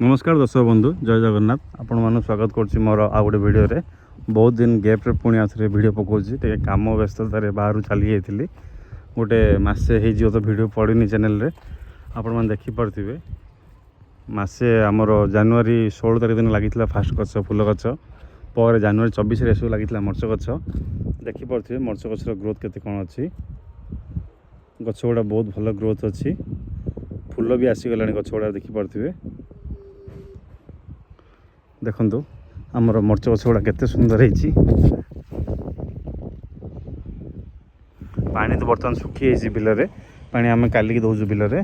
नमस्कार दर्शक बंधु जय जगन्नाथ आपण मानक स्वागत करछि मोर आ गोटे वीडियो रे। बहुत दिन गैप रे पुणी आथरे वीडियो पकोछि ते काम व्यस्तता रे बाहर चली जाइथिली गोटे मासे हे जियो तो वीडियो पड़िनी चैनल रे आपण मान देखि परथिबे। मासे हमर जनवरी 16 तारिख दिन लागितला फास्ट गछ फूल गछ पर जनवरी 24 रे सब लागितला मरच गछ देखि परथिबे। मरच गछर ग्रोथ केते कोन अछि, गछ गुड़ा बहुत भल ग्रोथ अछि, फूल भी आसी गलानी गछ गुड़ा देखि परथिबे। देखंतु आमर मरच गछ गुड़ा केते सुंदर ହେଇଛି। पानी तो बर्तमान सुखी जाइए बिल रे, पानी आम कालिक दौचु बिल रे।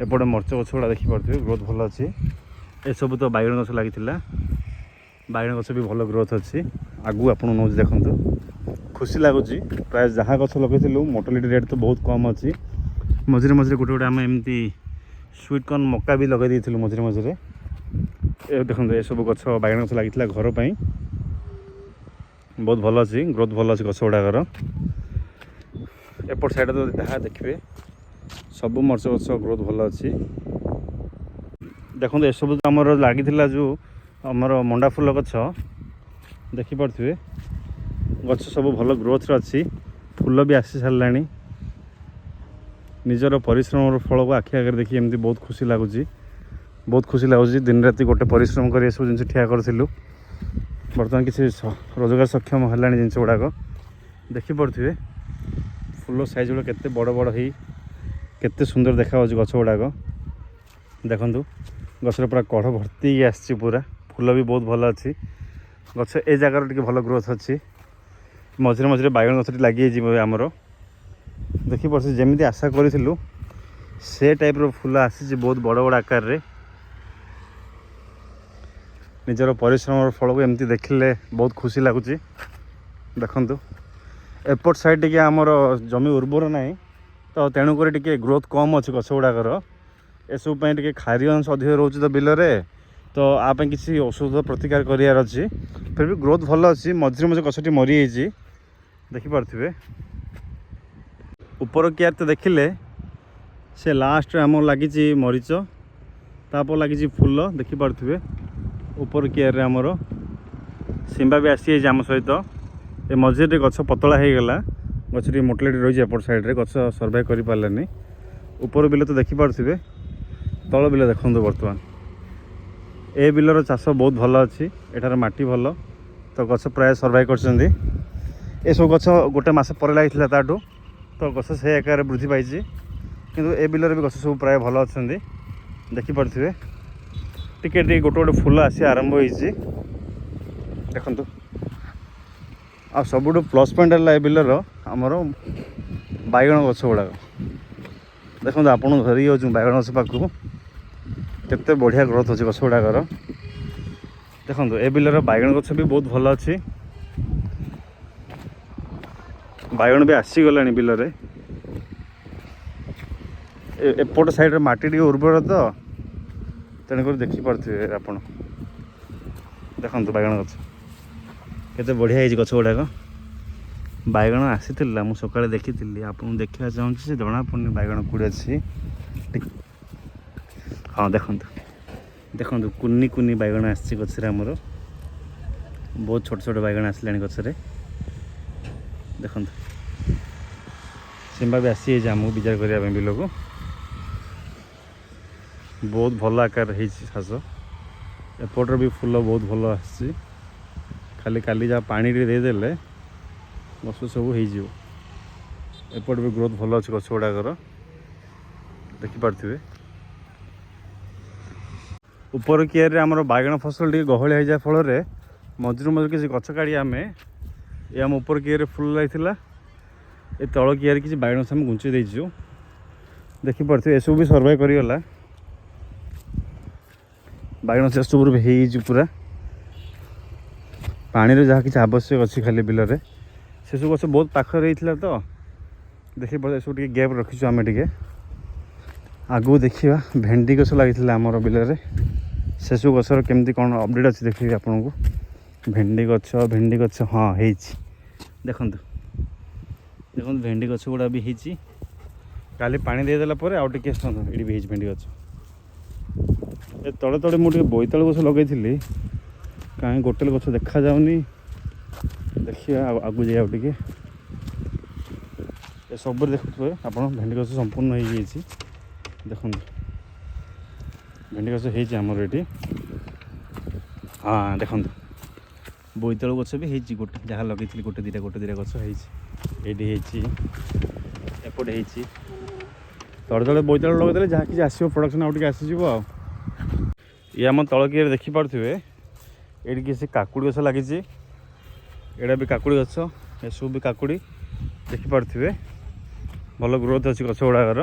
एपटे मरच गछ गुड़ा देखि परथिबे ग्रोथ भल अछि। ए सब तो बाइगण गछ लागिथिला, बाइगण गछ भी भल ग्रोथ अछि। आगु आपन नोज देखंतु खुशी लागुची। प्राय जहाँ गछ लगेथिलु मोर्टालिटी रेट तो बहुत कम अछि। मझिरे मझिरे गोटे गोटे आम एमती स्वीट कॉर्न मक्का भी लगे देथिलु मझिरे मझिरे। ए देखंतु ए सब गछ बाइगण गछ लागिथिला घर पई बहुत भल अछि, ग्रोथ भल अछि गछ गुड़ाकर। एपट साइड तो जहाँ देखिए सब मरच गछ ग्रोथ भल अछि। देखो ए सब आमर लागिथिला जो आमर मंडा फूल गछ देखि परथिबे गछ सब भल ग्रोथ अछि, फूल भी आसी सारलानी। निजर परिश्रम फल को आखि आगे देखि एमती बहुत खुशी लगुच। बहुत खुशी लगुच दिन राति गोटे परिश्रम कर सब जिन ठिया करूँ बर्तमान किसी रोजगार सक्षम है जिन गुड़ाक देखि पड़े। फूल साइज गुड़ा केते बड़ बड़ ही केते सुंदर देखा गछ गुड़ाक देखु। गछर पूरा कढ़ भर्ती आसी, पूरा फूल भी बहुत भल अच्छी। गछ ए जगार टे भल ग्रोथ अच्छी। मझे मझे बाइगण गछ लगी आमर देखि पड़े जमी आशा करूँ से टाइप रो फूल आसी बहुत बड़ बड़ आकार रे। निजर परिश्रम फल को एमती देखिले बहुत खुशी लगुच। देखंतु एपट साइड टे आमर जमी उर्वर नाई तो तेणुक टे ग्रोथ कम अच्छे गछ गुड़ाकर। एसब टे खारी अंश अधिक रोच तो बिल रे, तो आप किसी औषध प्रतिकार करार अच्छी। फिर भी ग्रोथ भल अच्छी। मझे मझे गछटी मरी जाइए देखिपे। ऊपर कियार तो देखिले से लास्ट आम लगी मरीच तापर लगी फूल देखिपे। ऊपर कियार आमर सिंबा भी आसी जाइए आम सहित। ए मझे गछ पतला हो गला, गछटी मोटलिटी रही एपट साइड रे, गछ सर्वाइव कर पारानी। ऊपर बिल तो देखिपे, तल बिल देखो। बर्तमान ए बिलर चाष बहुत भल अच्छी, एठार माटी भल तो गछ प्राय सर्वाइव कर। सब गछ गोटे मस पर लगी ताठू तो गछ से आकार वृद्धि पाई। किंतु ए बिलर भी गछ सब प्राय भल अच्छा देखिपे। टिके टिके गोटे गोटे फूल आसी आरंभ होइछि देखंतु। आ सबुठ प्लस पॉइंट है बिलर आमर बाइगण गछ गुड़ाक देखो। आपन धरी जाऊँ बाइगण गछ पाखु केते बढ़िया ग्रोथ अच्छे गछ गुड़ाकर देखो। ए बिलर बाइगण गछ भी बहुत भल अच्छी, बाइगण भी आसी गला बिल रे। एपट साइड माटी टी उर्वर तो तेणुक देखिपे आप देखो। बाइगण गछ केते बढ़िया गछ गुड़ाक। बाइगण आसी मुझे सकाଳେ देखी आपको देखा चाहूँ से जना पड़नी बाइगण कूड़े अच्छी। हाँ देखो देखो कुनी कुनी बाइगण आसी गचरे आमर बहुत छोट छोट बाइगण आसला गचरे देखो। सिंबा भी आसी आमको विचार करने बिल को बहुत भल आकार होस। एपटर भी फूल बहुत भल आसी, खाली काली जहाँ पानी देदेले गछ सब हो। एपट भी ग्रोथ भल अच्छे गछ गुड़ाकर देखिपे। ऊपर कियार आमर बाइगण फसल टी गहलिया हो जाए फल मझे मझे किसी गछ काढ़ी आम ये आम ऊपर कियार फूल लगी ए तल कियार किसी बाइगण से घुंची देचु देखिपे। एसबू भी सर्वाइव करगला बाइगण से सब भी पूरा पानी जहाँ किसी आवश्यक अच्छी खाली बिल रे। से सब गछ बहुत पाखर रही तो देखिए सब गैप रखीचु आम टे। आगू देखा भेंडी गछ लगी आमर बिल रे, से सब गचर केमती कौन अपडेट अच्छी देखिए आपन को। भेंडी गछ हाँ देखो देखो भेंडी गछ गुड़ा भी काली पानी देदेला आउ टे ये भी भेंडी गछ ଏ ତଳେ ତଳେ ମୁଁ ଟିକେ ବୋଇତାଳୁ ଗଛ ଲଗେଇଥିଲି, କାହିଁ ଗୋଟେ ଗଛ ଦେଖାଯାଉନି। ଦେଖିବା ଆଗକୁ ଯାଇ ଆଉ ଟିକେ। ଏ ସବୁରେ ଦେଖୁଥିବେ ଆପଣ ଭେଣ୍ଡି ଗଛ ସମ୍ପୂର୍ଣ୍ଣ ହେଇଯାଇଛି। ଦେଖନ୍ତୁ ଭେଣ୍ଡି ଗଛ ହେଇଛି ଆମର ଏଠି। ହଁ ଦେଖନ୍ତୁ ବୋଇତାଳୁ ଗଛ ବି ହେଇଛି, ଗୋଟେ ଯାହା ଲଗେଇଥିଲି ଗୋଟେ ଦୁଇଟା ଗଛ ହେଇଛି। ଏଇଠି ହେଇଛି, ଏପଟେ ହେଇଛି। ତଳେ ତଳେ ବୋଇତାଳୁ ଲଗେଇଦେଲେ ଯାହା କିଛି ଆସିବ ପ୍ରଡ଼କ୍ସନ୍ ଆଉ ଟିକେ ଆସିଯିବ ଆଉ। ଇଏ ଆମ ତଳ କିଆରେ ଦେଖିପାରୁଥିବେ, ଏଇଠି କିଛି କାକୁଡ଼ି ଗଛ ଲାଗିଛି। ଏଇଟା ବି କାକୁଡ଼ି ଗଛ, ଏସବୁ ବି କାକୁଡ଼ି ଦେଖିପାରୁଥିବେ। ଭଲ ଗ୍ରୋଥ୍ ଅଛି ଗଛ ଗୁଡ଼ାକର।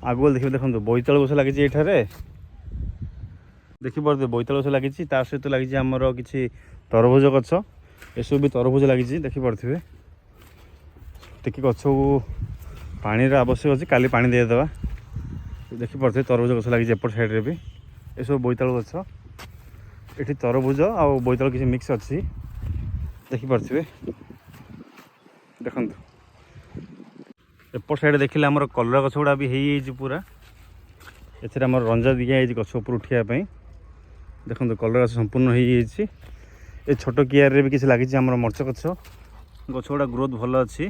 ଆଗକୁ ଦେଖିବେ, ଦେଖନ୍ତୁ ବୋଇତାଳୁ ଗଛ ଲାଗିଛି ଏଇଠାରେ ଦେଖିପାରୁଥିବେ। ବୋଇତାଳୁ ଗଛ ଲାଗିଛି, ତା ସହିତ ଲାଗିଛି ଆମର କିଛି ତରଭୁଜ ଗଛ। ଏସବୁ ବି ତରଭୁଜ ଲାଗିଛି ଦେଖିପାରୁଥିବେ। ଟିକେ ଗଛକୁ ପାଣିର ଆବଶ୍ୟକ ଅଛି, କାଲି ପାଣି ଦେଇଦେବା। ଦେଖିପାରୁଥିବେ ତରଭୁଜ ଗଛ ଲାଗିଛି ଏପଟ ସାଇଡ଼୍ରେ ବି। ଏସବୁ ବୋଇତାଳୁ ଗଛ, ଏଠି ତରଭୁଜ ଆଉ ବୋଇତାଳୁ କିଛି ମିକ୍ସ ଅଛି ଦେଖିପାରୁଥିବେ। ଦେଖନ୍ତୁ ଏପଟ ସାଇଡ଼୍ ଦେଖିଲେ ଆମର କଲରା ଗଛ ଗୁଡ଼ା ବି ହେଇଯାଇଛି ପୁରା। ଏଥିରେ ଆମର ରଞ୍ଜା ଦିଆଯାଇଛି ଗଛ ଉପରୁ ଉଠିବା ପାଇଁ। ଦେଖନ୍ତୁ କଲରା ଗଛ ସମ୍ପୂର୍ଣ୍ଣ ହେଇଯାଇଛି। ଏ ଛୋଟ କିଆରିରେ ବି କିଛି ଲାଗିଛି ଆମର ମରିଚ ଗଛ। ଗଛ ଗୁଡ଼ା ଗ୍ରୋଥ୍ ଭଲ ଅଛି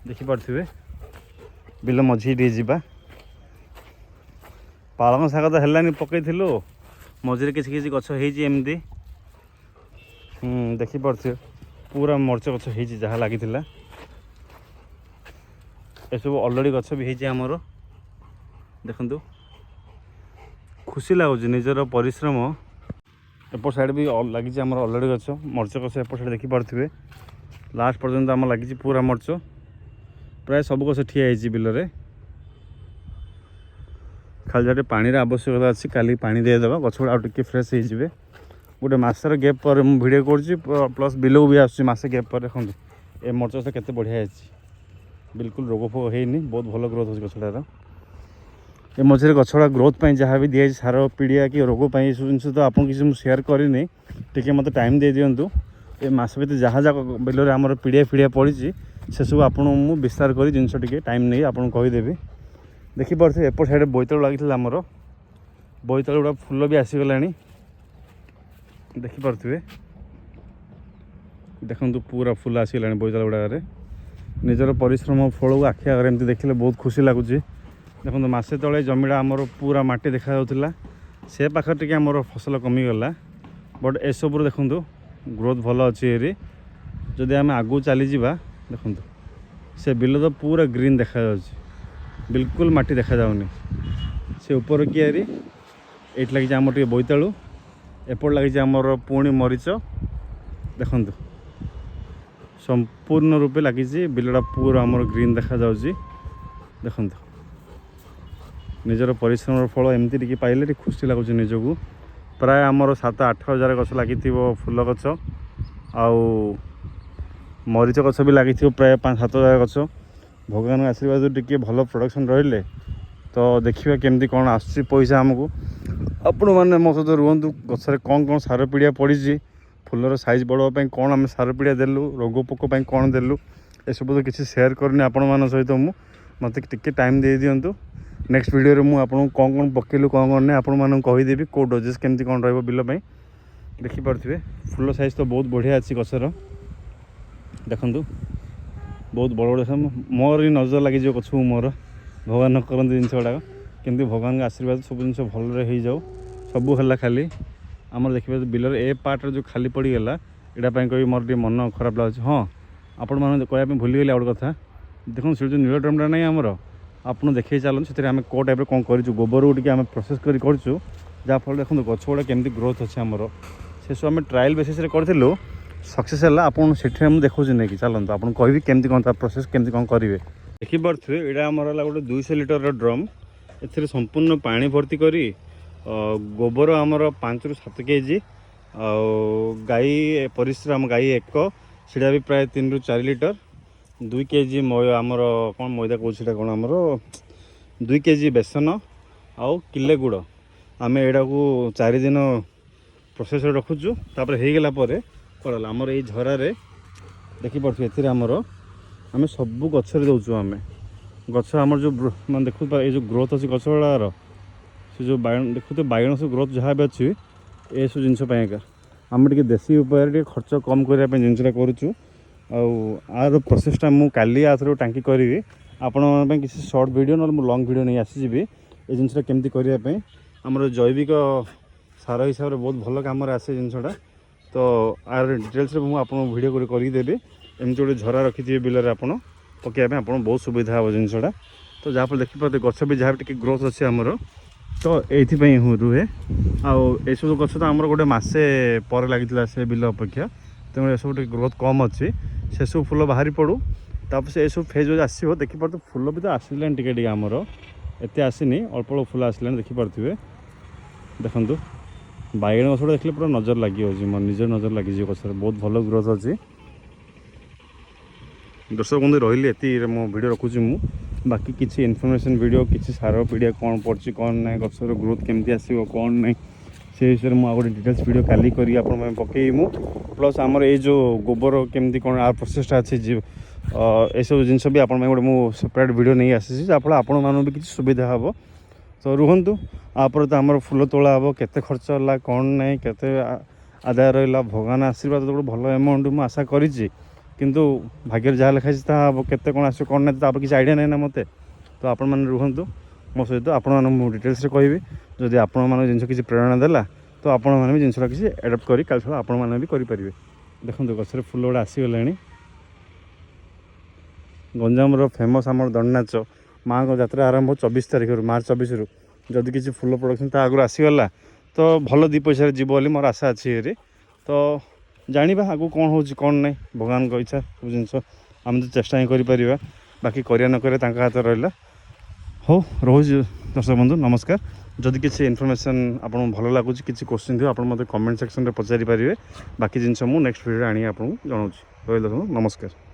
ଦେଖିପାରୁଥିବେ। ବିଲ ମଝି ଟିକେ ଯିବା। ପାଳଙ୍ଗ ଶାଗ ତ ହେଲାନି, ପକେଇଥିଲୁ ମଝିରେ କିଛି କିଛି ଗଛ ହେଇଛି ଏମିତି। ଦେଖିପାରୁଥିବେ ପୁରା ମରିଚ ଗଛ ହେଇଛି ଯାହା ଲାଗିଥିଲା। ଏସବୁ ଅଲଡ଼ି ଗଛ ବି ହେଇଛି ଆମର। ଦେଖନ୍ତୁ ଖୁସି ଲାଗୁଛି ନିଜର ପରିଶ୍ରମ। ଏପଟ ସାଇଡ଼୍ ବି ଲାଗିଛି ଆମର ଅଲଡ଼ି ଗଛ, ମରିଚ ଗଛ ଏପଟ ସାଇଡ଼୍ ଦେଖିପାରୁଥିବେ। ଲାଷ୍ଟ ପର୍ଯ୍ୟନ୍ତ ଆମର ଲାଗିଛି ପୁରା ମରିଚ। ପ୍ରାୟ ସବୁ ଗଛ ଠିଆ ହେଇଛି ବିଲରେ। ଖାଲି ଯାହା ପାଣିର ଆବଶ୍ୟକତା ଅଛି, କାଲି ପାଣି ଦେଇଦେବା, ଗଛ ଗୁଡ଼ା ଆଉ ଟିକେ ଫ୍ରେଶ୍ ହେଇଯିବେ। ଗୋଟେ ମାସର ଗ୍ୟାପ୍ ପରେ ମୁଁ ଭିଡ଼ିଓ କରୁଛି, ପ୍ଲସ୍ ବିଲକୁ ବି ଆସୁଛି ମାସେ ଗ୍ୟାପ୍ ପରେ। ଦେଖନ୍ତୁ ଏ ମରିଚ ଗଛ କେତେ ବଢ଼ିଆ ହେଇଛି, ବିଲକୁଲ ରୋଗ ଫୋଗ ହେଇନି, ବହୁତ ଭଲ ଗ୍ରୋଥ୍ ହେଉଛି ଗଛଟାର। ଏ ମଝିରେ ଗଛଗୁଡ଼ା ଗ୍ରୋଥ୍ ପାଇଁ ଯାହା ବି ଦିଆଯାଇଛି ସାର ପିଡ଼ିଆ କି ରୋଗ ପାଇଁ, ଏସବୁ ଜିନିଷ ତ ଆପଣଙ୍କୁ କିଛି ମୁଁ ସେୟାର କରିନି। ଟିକେ ମୋତେ ଟାଇମ୍ ଦେଇଦିଅନ୍ତୁ। ଏ ମାସ ଭିତରେ ଯାହା ଯାହା ବିଲରେ ଆମର ପିଡ଼ିଆ ଫିଡ଼ିଆ ପଡ଼ିଛି ସେସବୁ ଆପଣଙ୍କୁ ମୁଁ ବିସ୍ତାର କରି ଜିନିଷ ଟିକେ ଟାଇମ୍ ନେଇ ଆପଣଙ୍କୁ କହିଦେବି। ଦେଖିପାରୁଥିବେ ଏପଟ ସାଇଡ଼୍ ବୋଇତାଳୁ ଲାଗିଥିଲା ଆମର। ବୋଇତାଳୁ ଗୁଡ଼ା ଫୁଲ ବି ଆସିଗଲାଣି ଦେଖିପାରୁଥିବେ। ଦେଖନ୍ତୁ ପୁରା ଫୁଲ ଆସିଗଲାଣି ବୋଇତାଳୁ ଗୁଡ଼ାକରେ। ନିଜର ପରିଶ୍ରମ ଫଳକୁ ଆଖି ଆଗରେ ଏମିତି ଦେଖିଲେ ବହୁତ ଖୁସି ଲାଗୁଛି। ଦେଖନ୍ତୁ ମାସେ ତଳେ ଜମିଟା ଆମର ପୁରା ମାଟି ଦେଖାଯାଉଥିଲା, ସେ ପାଖରେ ଟିକେ ଆମର ଫସଲ କମିଗଲା। ବଟ୍ ଏସବୁରୁ ଦେଖନ୍ତୁ ଗ୍ରୋଥ୍ ଭଲ ଅଛି ଏରି। ଯଦି ଆମେ ଆଗକୁ ଚାଲିଯିବା, ଦେଖନ୍ତୁ ସେ ବିଲ ତ ପୁରା ଗ୍ରୀନ୍ ଦେଖାଯାଉଛି, ବିଲକୁଲ ମାଟି ଦେଖାଯାଉନି। ସେ ଉପର କିଆରି, ଏଇଠି ଲାଗିଛି ଆମର ଟିକେ ବୋଇତାଳୁ, ଏପଟ ଲାଗିଛି ଆମର ପୁଣି ମରିଚ। ଦେଖନ୍ତୁ ସମ୍ପୂର୍ଣ୍ଣ ରୂପେ ଲାଗିଛି, ବିଲଟା ପୁରା ଆମର ଗ୍ରୀନ୍ ଦେଖାଯାଉଛି। ଦେଖନ୍ତୁ ନିଜର ପରିଶ୍ରମର ଫଳ ଏମିତି ଟିକେ ପାଇଲେ ଟିକେ ଖୁସି ଲାଗୁଛି ନିଜକୁ। ପ୍ରାୟ ଆମର 7-8 ହଜାର ଗଛ ଲାଗିଥିବ ଫୁଲ ଗଛ, ଆଉ ମରିଚ ଗଛ ବି ଲାଗିଥିବ ପ୍ରାୟ 5-7 ହଜାର ଗଛ। ଭଗବାନଙ୍କ ଆଶୀର୍ବାଦରୁ ଟିକେ ଭଲ ପ୍ରଡ଼କ୍ସନ୍ ରହିଲେ ତ ଦେଖିବା କେମିତି କ'ଣ ଆସୁଛି ପଇସା ଆମକୁ। ଆପଣମାନେ ମୋ ସହିତ ରୁହନ୍ତୁ। ଗଛରେ କ'ଣ ସାର ପିଡ଼ିଆ ପଡ଼ିଛି, ଫୁଲର ସାଇଜ୍ ବଢ଼ାଇବା ପାଇଁ କ'ଣ ଆମେ ସାର ପିଡ଼ିଆ ଦେଲୁ, ରୋଗ ପୋକ ପାଇଁ କ'ଣ ଦେଲୁ, ଏସବୁ ତ କିଛି ସେୟାର କରିନି ଆପଣମାନଙ୍କ ସହିତ ମୁଁ। ମୋତେ ଟିକେ ଟାଇମ୍ ଦେଇଦିଅନ୍ତୁ। ନେକ୍ସଟ ଭିଡ଼ିଓରେ ମୁଁ ଆପଣଙ୍କୁ କ'ଣ ପକେଇଲୁ, କ'ଣ ନାହିଁ ଆପଣମାନଙ୍କୁ କହିଦେବି। କେଉଁ ଡୋଜେସ୍ କେମିତି କ'ଣ ରହିବ ବିଲ ପାଇଁ। ଦେଖିପାରୁଥିବେ ଫୁଲ ସାଇଜ୍ ତ ବହୁତ ବଢ଼ିଆ ଅଛି ଗଛର। ଦେଖନ୍ତୁ ବହୁତ ବଡ଼ ବଡ଼ ମୋର ହିଁ ନଜର ଲାଗିଯିବ ଗଛକୁ ମୋର। ଭଗବାନ ନ କରନ୍ତି ଜିନିଷ ଗୁଡ଼ାକ, କିନ୍ତୁ ଭଗବାନଙ୍କ ଆଶୀର୍ବାଦ ସବୁ ଜିନିଷ ଭଲରେ ହେଇଯାଉ। ସବୁ ହେଲା ଖାଲି ଆମର ଦେଖିବା ବିଲର ଏ ପାର୍ଟରେ ଯେଉଁ ଖାଲି ପଡ଼ିଗଲା, ଏଇଟା ପାଇଁ କହିବି ମୋର ଟିକେ ମନ ଖରାପ ଲାଗୁଛି। ହଁ ଆପଣମାନେ କହିବା ପାଇଁ ଭୁଲିଗଲି ଆଉ ଗୋଟେ କଥା। ଦେଖନ୍ତୁ ସେ ଯେଉଁ ନୀଳ ଡ୍ରମ୍ଟା ନାହିଁ ଆମର, ଆପଣ ଦେଖେଇ ଚାଲନ୍ତୁ ସେଥିରେ ଆମେ କେଉଁ ଟାଇପ୍ର କ'ଣ କରିଛୁ। ଗୋବରକୁ ଟିକେ ଆମେ ପ୍ରୋସେସ୍ କରି କରିଛୁ, ଯାହାଫଳରେ ଦେଖନ୍ତୁ ଗଛ ଗୁଡ଼ା କେମିତି ଗ୍ରୋଥ୍ ଅଛି ଆମର। ସେସବୁ ଆମେ ଟ୍ରାଏଲ୍ ବେସିସ୍ରେ କରିଥିଲୁ, ସକ୍ସେସ୍ ହେଲା। ଆପଣ ସେଠାରେ ମୁଁ ଦେଖାଉଛି ନେଇକି ଚାଲନ୍ତୁ, ଆପଣଙ୍କୁ କହିବି କେମିତି କ'ଣ ତା ପ୍ରୋସେସ୍ କେମିତି କ'ଣ କରିବେ। ଦେଖିପାରୁଥିବେ ଏଇଟା ଆମର ହେଲା ଗୋଟେ 200 ଲିଟରର ଡ୍ରମ୍। ଏଥିରେ ସମ୍ପୂର୍ଣ୍ଣ ପାଣି ଭର୍ତ୍ତି କରି ଗୋବର ଆମର 5-7 କେଜି, ଆଉ ଗାଈ ପରିଶ୍ରମ ଗାଈ ଏକ ସେଇଟା ବି ପ୍ରାୟ 3-4 ଲିଟର, 2 କେଜି ଆମର କ'ଣ ମଇଦା କହୁଛି ସେଇଟା କ'ଣ ଆମର 2 କେଜି ବେସନ, ଆଉ କିଲେ ଗୁଡ଼। ଆମେ ଏଇଟାକୁ 4 ଦିନ ପ୍ରୋସେସ୍ରେ ରଖୁଛୁ। ତାପରେ ହେଇଗଲା ପରେ କରାଲା ଆମର ଏଇ ଝରାରେ ଦେଖିପାରୁଥିବେ। ଏଥିରେ ଆମର ଆମେ ସବୁ ଗଛରେ ଦେଉଛୁ। ଆମେ ଗଛ ଆମର ଯେଉଁ ମାନେ ଦେଖୁଛୁ ଏଇ ଯେଉଁ ଗ୍ରୋଥ୍ ଅଛି ଗଛ ଗୁଡ଼ାକର, से जो बैगन देखो बैगन सब ग्रोथ जहाँ भी अच्छी ये सब जिनस आम टे देसी उपाय खर्च कम करने जिनसा करुचु आर प्रोसेसटा मुझे काली आथर टांकी करी आपण किसी शॉर्ट वीडियो ना लॉन्ग वीडियो नहीं आसीजी ये जिनसा केमती करने आमर जैविक सार हिसाब से बहुत भल कम आसे जिनसा तो आर डिटेल्स मुझे आपको वीडियो करदेवी एमती गोटे झरा रखी बिलर आप पकड़ा आप बहुत सुविधा हे जिनसा तो जहाँफल देखिए गच भी जहाँ भी ग्रोथ अच्छे आमर तो ये रुहे आसब गच तो आमर गोटे मसे पर लगी से बिल अपेक्षा तेणु ये सब ग्रोथ कम अच्छी से सब फूल बाहरी पड़ू तापर से सब फेज आसो देखिए तो फूल भी तो आसलानी टे आमर एत आसनी अल्प अल्प फूल आसला देखिपे देखु बैगन गछटा देखले पूरा नजर लगी मोर निजर नजर लगी गचर बहुत भल ग्रोथ अच्छी दर्शक बंधु रही ये मो वीडियो रखुची मु बाकी किसी इनफॉरमेशन वीडियो किसी सार पीड़िया कौन पड़ी कौन ना गचर ग्रोथ केमती आसो कौन ना से विषय में गोटे डिटेल्स वीडियो काली करी पकईमु प्लस आमर ये जो गोबर केमती कौन आर प्रोसेसटा अच्छी ये सब जिनस भी आपण गोटे मुझे सेपरेट वीडियो नहीं आसी जहाँफल आपण मानू भी किसी सुविधा हे तो रुहतु आपर तो आमर फूल तोला हे केते खर्च है कौन ना केते आदाय रहा भगवान आशीर्वाद गोटे भल एमाउंट मुझे आशा करी किंतु भाग्य जहाँ लिखाई केते कौन आस कौन ना किसी आइडिया नहीं ना मत तो आपण मैंने रुहतु मो सहित आपण मैं डिटेल्स कहबी जदि आपण मान जिन किसी प्रेरणा देला तो आपण मैंने भी जिनसा किसी एडप्ट करी काल आपण मैंने भी करेंगे देखो गचर फूल गुड़ा आसीगला गंजाम फेमस आम दंड नाच माँ को यात्रा आरंभ 24 तारीख मार्च 24 रु जदि किसी फूल प्रोडक्शन आगु आसीगला तो भल दी पैसा जीव बोली मोर आशा अच्छी ये तो जाना आगू कौन हो कौन ना भगवान को इच्छा सब जिन आम तो चेष्टा ही कर बाकी करिया न करे हाथ रहा हो रोज दर्शक बंधु नमस्कार जदि किसी इनफॉरमेशन आपको भल लगुच किसी क्वेश्चन थी आप मत कमेंट सेक्शन में पचारि पारे बाकी जिन मुझे नेक्स्ट वीडियो आनी आपको जनाऊँ रही नमस्कार।